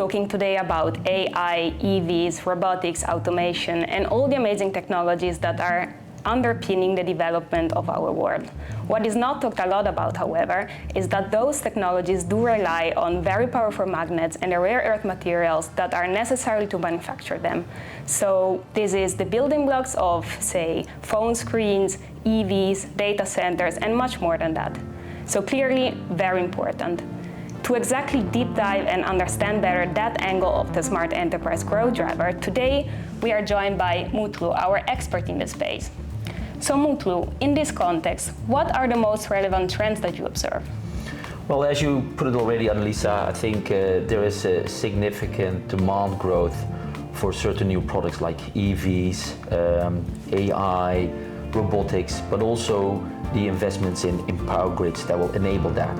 talking today about AI, EVs, robotics, automation, and all the amazing technologies that are underpinning the development of our world. What is not talked a lot about, however, is that those technologies do rely on very powerful magnets and the rare earth materials that are necessary to manufacture them. So this is the building blocks of, say, phone screens, EVs, data centers, and much more than that. So clearly, very important. To exactly deep dive and understand better that angle of the smart enterprise growth driver, today we are joined by Mutlu, our expert in the space. So Mutlu, in this context, what are the most relevant trends that you observe? Well, as you put it already, Annalisa, I think there is a significant demand growth for certain new products like EVs, AI, robotics, but also the investments in power grids that will enable that.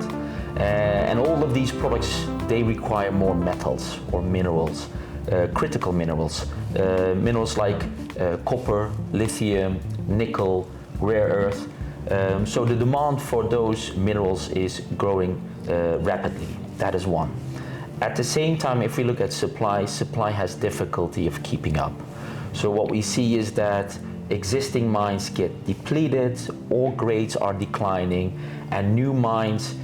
And all of these products, they require more metals or minerals, critical minerals. Minerals like copper, lithium, nickel, rare earth. So the demand for those minerals is growing rapidly. That is one. At the same time, if we look at supply has difficulty of keeping up. So what we see is that existing mines get depleted, ore grades are declining, and new mines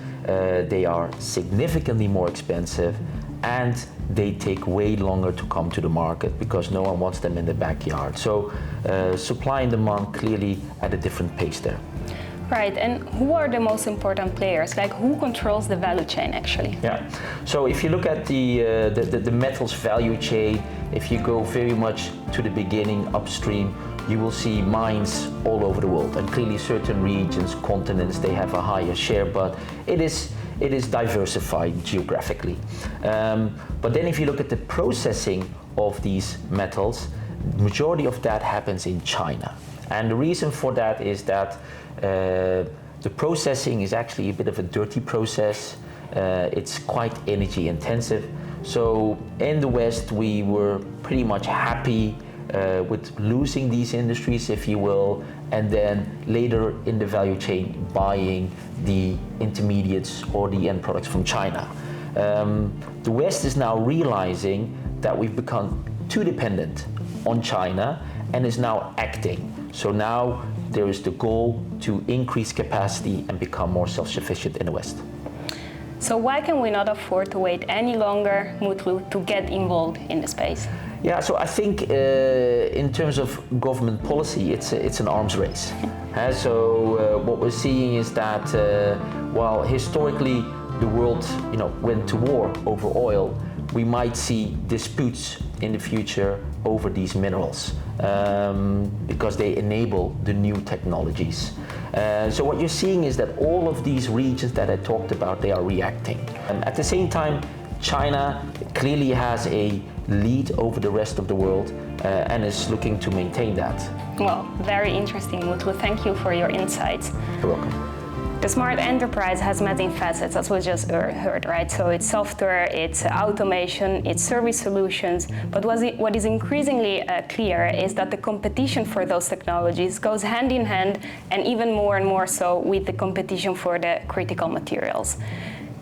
they are significantly more expensive and they take way longer to come to the market because no one wants them in the backyard. So supply and demand clearly at a different pace there. Right, and who are the most important players? Like who controls the value chain actually? Yeah, so if you look at the metals value chain, if you go very much to the beginning upstream, you will see mines all over the world, and clearly certain regions, continents, they have a higher share, but it is diversified geographically. But then if you look at the processing of these metals, the majority of that happens in China. And the reason for that is that the processing is actually a bit of a dirty process. It's quite energy intensive. So in the West, we were pretty much happy with losing these industries, if you will, and then later in the value chain buying the intermediates or the end products from China. The West is now realizing that we've become too dependent on China and is now acting. So now there is the goal to increase capacity and become more self-sufficient in the West. So why can we not afford to wait any longer, Mutlu, to get involved in the space? Yeah, so I think in terms of government policy, it's an arms race. So what we're seeing is that while historically the world went to war over oil, we might see disputes in the future over these minerals because they enable the new technologies. So what you're seeing is that all of these regions that I talked about, they are reacting. And at the same time, China clearly has a lead over the rest of the world and is looking to maintain that. Well, very interesting, Mutlu. Thank you for your insights. You're welcome. The smart enterprise has many facets, as we just heard, right? So it's software, it's automation, it's service solutions. But what is increasingly clear is that the competition for those technologies goes hand in hand, and even more and more so with the competition for the critical materials.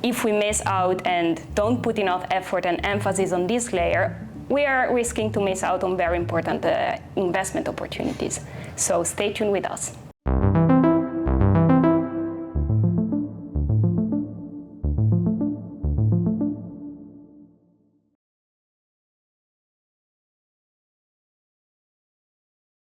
If we miss out and don't put enough effort and emphasis on this layer, we are risking to miss out on very important investment opportunities. So stay tuned with us.